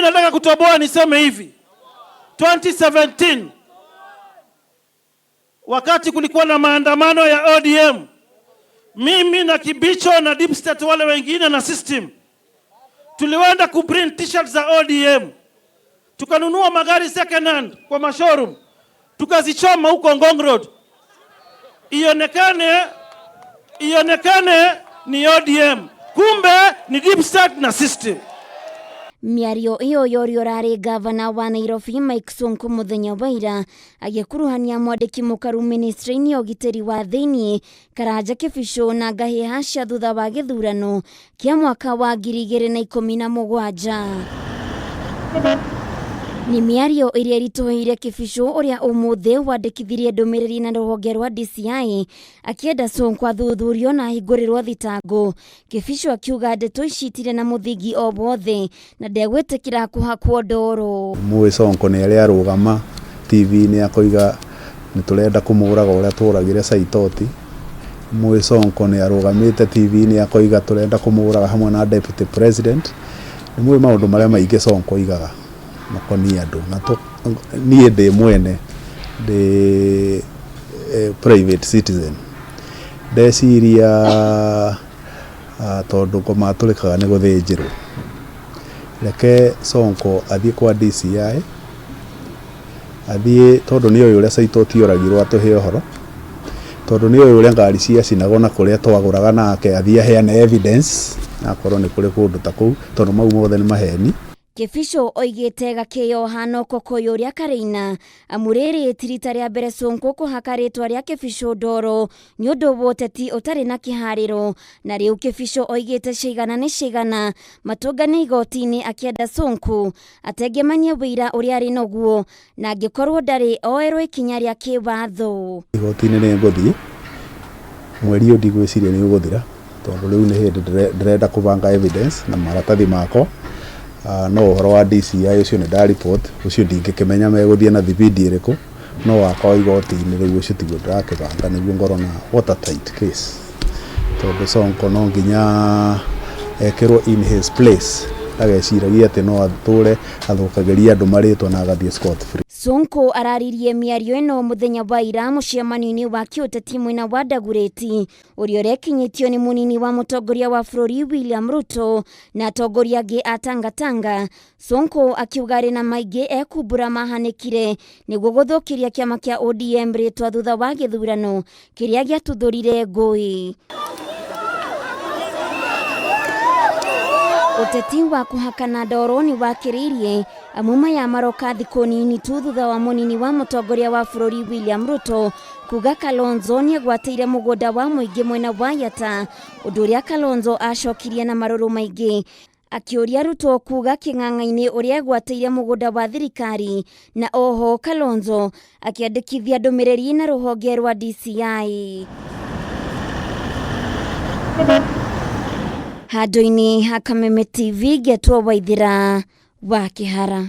nataka kutoboa niseme hivi. 2017 wakati kulikuwa na maandamano ya ODM, mimi na Kibicho na Deep State wale wengine na system tuliwenda kuprint t-shirts za ODM, tukanunua magari second hand kwa mashowroom, tukazichoma huko Ngong Road, ionekane ni ODM, kumbe ni Deep State na system. Miario iyo yori orari gavana wa Nairobi Mike Sonko muthenya waira agikuruhania mwandiki mukaru ministry-ini ogiteri wa thiini Karanja Kibisho na ngahiha cia thutha wa githurano kia mwaka wa 2017. Ni miario iria ritohire Kibisho uria umuthe wandikithirie ndumiriri na ruhonge rwa DCI akienda Sonko athuthurio na hingurirwo thitango. Kibisho akiuga ndeto icitire na muthingi o wothe na ndegwitikira kuhakwo ndoro. Mwe Sonko ni aria arugama TV-ini akoiga niturenda kumuraga uria turagire Saitoti. Mwe Sonko ni arugamite TV-ini akoiga turenda kumuraga hamwe na deputy president. Ni mwe maundu maria maingi Sonko igaga makoni andu na to nie de mwene de private citizen desiria tondu ko matulikaga ne guthinjirwo reke Sonko athie kwa DCI athie tondu ni uyu uria Saitoti oragirwo atuhe ohoro tondu ni uyu uria ngari cia cinago na kuria twaguraga nake athie heane evidence akorwo ni kuri kundu ta kuu tondu mau mothe ni maheni. Kibisho oigite gakio hano kokoyo ria Kareina amuriri tirita ria mbere Sonko kuhaka ritwa ria Kibisho ndoro ni undu woteti utari na kihariro na riu Kibisho oigite cigana ni cigana matungane igoti-ini akienda Sonko atengemania wira uria ari noguo na angikorwo ndari oerwo ikinya ria kiwatho. Igoti-ini ni nguthii mweri uyu ndigwiciria ni uguthira tondu riu ni hindi ndirenda kubanga evidence na maratathi mako. No uhoro wa DCI ucio ni da report ucio ndingikimenya meguthie na thibidi iriku no wakwa igoti-ini riu ucio tiguo ndakibanga niguo ngoro na watertight case tondu Sonko no nginya ekirwo in his place ageciragia ati no athure athukagiria andu maritwa na agathie scot free. Sonko araririe miario ino muthenya wa ira muciamanio-ini wa kiuteti mwena wa Dagoretti uria urekinyitio ni munini wa mutongoria wa bururi William Ruto na atongoria angi a Tanga. Sonko akiuga ari na maingi ekumbura mahanikire niguo guthukiria kiama kia ODM ritwa thutha wa githurano kiria giatuthurire ngui. Uteti wa kuhakana ndoro ni wakiririe amuma ya maroka thiku nini tu thutha wa munini wa mutongoria wa bururi William Ruto kuga Kalonzo ni agwatire mugunda wa muingi mwena wa Yata undu uria Kalonzo acokirie na maruru maingi akiuria Ruto kuga king'ang'a-ini uria agwatire mugunda wa thirikari na oho Kalonzo akiandikithia ndumiriri na ruhonge rwa DCI. Handu-ini ha Kameme TV Getwo Waithira wa Kihara.